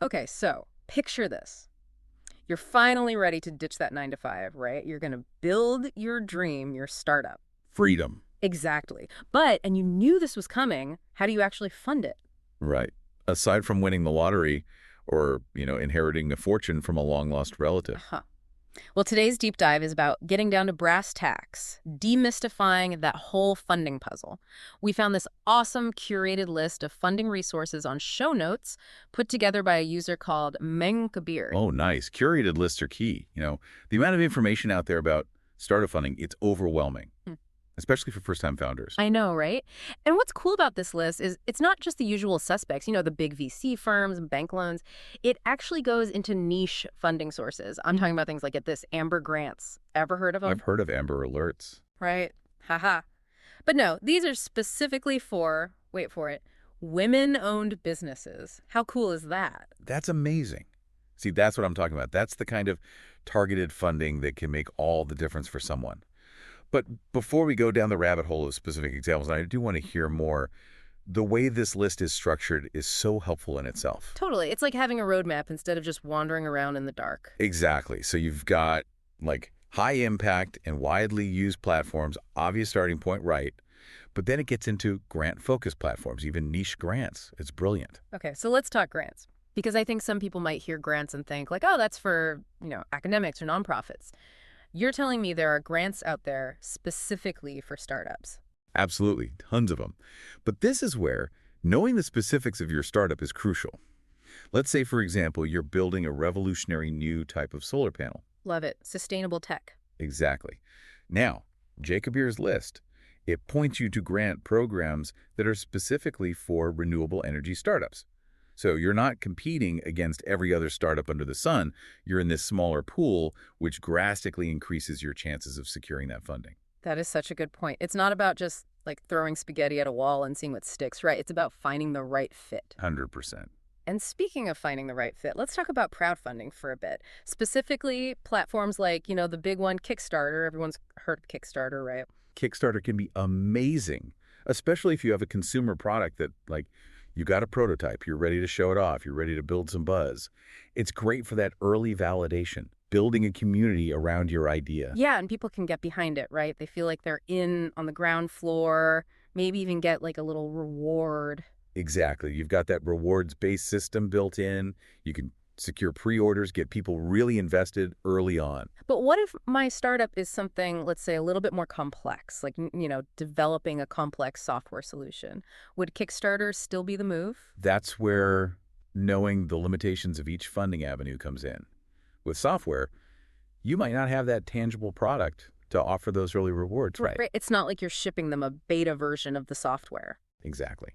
Okay, so picture this. You're finally ready to ditch that 9 to 5, right? You're going to build your dream, your startup. Freedom. Exactly. And you knew this was coming. How do you actually fund it? Right. Aside from winning the lottery or, inheriting a fortune from a long-lost relative. Huh. Well, today's deep dive is about getting down to brass tacks, demystifying that whole funding puzzle. We found this awesome curated list of funding resources on ShowNotes put together by a user called Meng Kabir. Oh, nice. Curated lists are key. The amount of information out there about startup funding, it's overwhelming, especially for first-time founders. I know, right? And what's cool about this list is it's not just the usual suspects, the big VC firms and bank loans. It actually goes into niche funding sources. I'm talking about things like, get this, Amber Grants. Ever heard of them? I've heard of Amber Alerts. Right. Haha. But no, these are specifically for, wait for it, women-owned businesses. How cool is that? That's amazing. See, that's what I'm talking about. That's the kind of targeted funding that can make all the difference for someone. But before we go down the rabbit hole of specific examples, and I do want to hear more, the way this list is structured is so helpful in itself. Totally. It's like having a roadmap instead of just wandering around in the dark. Exactly. So you've got, high impact and widely used platforms, obvious starting point, right? But then it gets into grant-focused platforms, even niche grants. It's brilliant. Okay, so let's talk grants. Because I think some people might hear grants and think like, oh, that's for, academics or nonprofits. You're telling me there are grants out there specifically for startups. Absolutely, tons of them. But this is where knowing the specifics of your startup is crucial. Let's say, for example, you're building a revolutionary new type of solar panel. Love it. Sustainable tech. Exactly. Now, Jacobier's list, it points you to grant programs that are specifically for renewable energy startups. So you're not competing against every other startup under the sun. You're in this smaller pool, which drastically increases your chances of securing that funding. That is such a good point. It's not about just throwing spaghetti at a wall and seeing what sticks, right? It's about finding the right fit. 100%. And speaking of finding the right fit, let's talk about crowdfunding for a bit. Specifically, platforms like, the big one, Kickstarter. Everyone's heard of Kickstarter, right? Kickstarter can be amazing, especially if you have a consumer product that, you got a prototype, you're ready to show it off, you're ready to build some buzz. It's great for that early validation, building a community around your idea. Yeah, and people can get behind it, right? They feel like they're in on the ground floor, maybe even get a little reward. Exactly. You've got that rewards-based system built in. You can secure pre-orders, get people really invested early on. But what if my startup is something, let's say, a little bit more complex, developing a complex software solution? Would Kickstarter still be the move? That's where knowing the limitations of each funding avenue comes in. With software, you might not have that tangible product to offer those early rewards, right? Right. It's not like you're shipping them a beta version of the software. Exactly.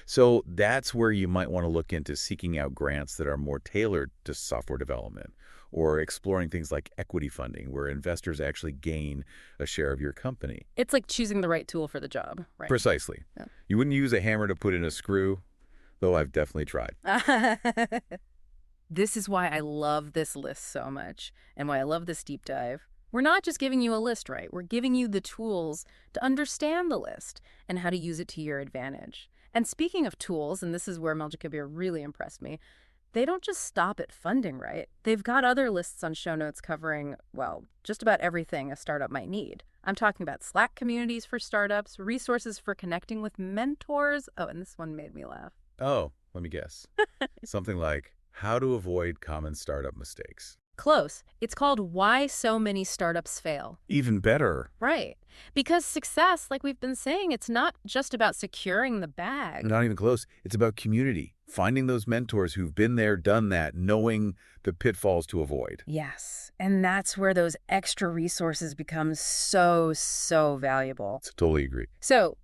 So that's where you might want to look into seeking out grants that are more tailored to software development, or exploring things like equity funding, where investors actually gain a share of your company. It's like choosing the right tool for the job, right? Precisely. Yeah. You wouldn't use a hammer to put in a screw, though I've definitely tried. This is why I love this list so much, and why I love this deep dive. We're not just giving you a list, right? We're giving you the tools to understand the list and how to use it to your advantage. And speaking of tools, and this is where Melja Kabir really impressed me, they don't just stop at funding, right? They've got other lists on ShowNotes covering, just about everything a startup might need. I'm talking about Slack communities for startups, resources for connecting with mentors. Oh, and this one made me laugh. Oh, let me guess. Something like how to avoid common startup mistakes. Close. It's called Why So Many Startups Fail. Even better. Right. Because success, like we've been saying, it's not just about securing the bag. Not even close. It's about community. Finding those mentors who've been there, done that, knowing the pitfalls to avoid. Yes. And that's where those extra resources become so, so valuable. Totally agree. So,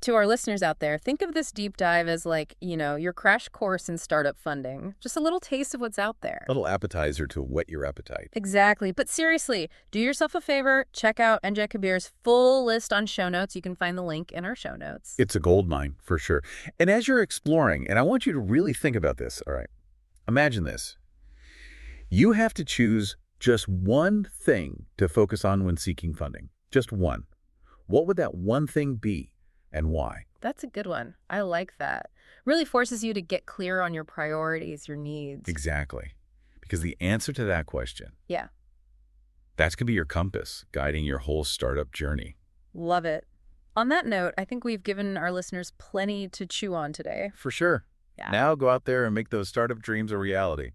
to our listeners out there, think of this deep dive as your crash course in startup funding. Just a little taste of what's out there. A little appetizer to whet your appetite. Exactly. But seriously, do yourself a favor. Check out Melja Kabir's full list on ShowNotes. You can find the link in our show notes. It's a goldmine, for sure. And as you're exploring, and I want you to really think about this, all right? Imagine this. You have to choose just one thing to focus on when seeking funding. Just one. What would that one thing be? And why? That's a good one. I like that. Really forces you to get clear on your priorities, your needs. Exactly. Because the answer to that question, Yeah, that's going to be your compass guiding your whole startup journey. love it. On that note, I think we've given our listeners plenty to chew on today. For sure. Yeah. Now go out there and make those startup dreams a reality.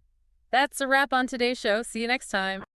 That's a wrap on today's show. See you next time.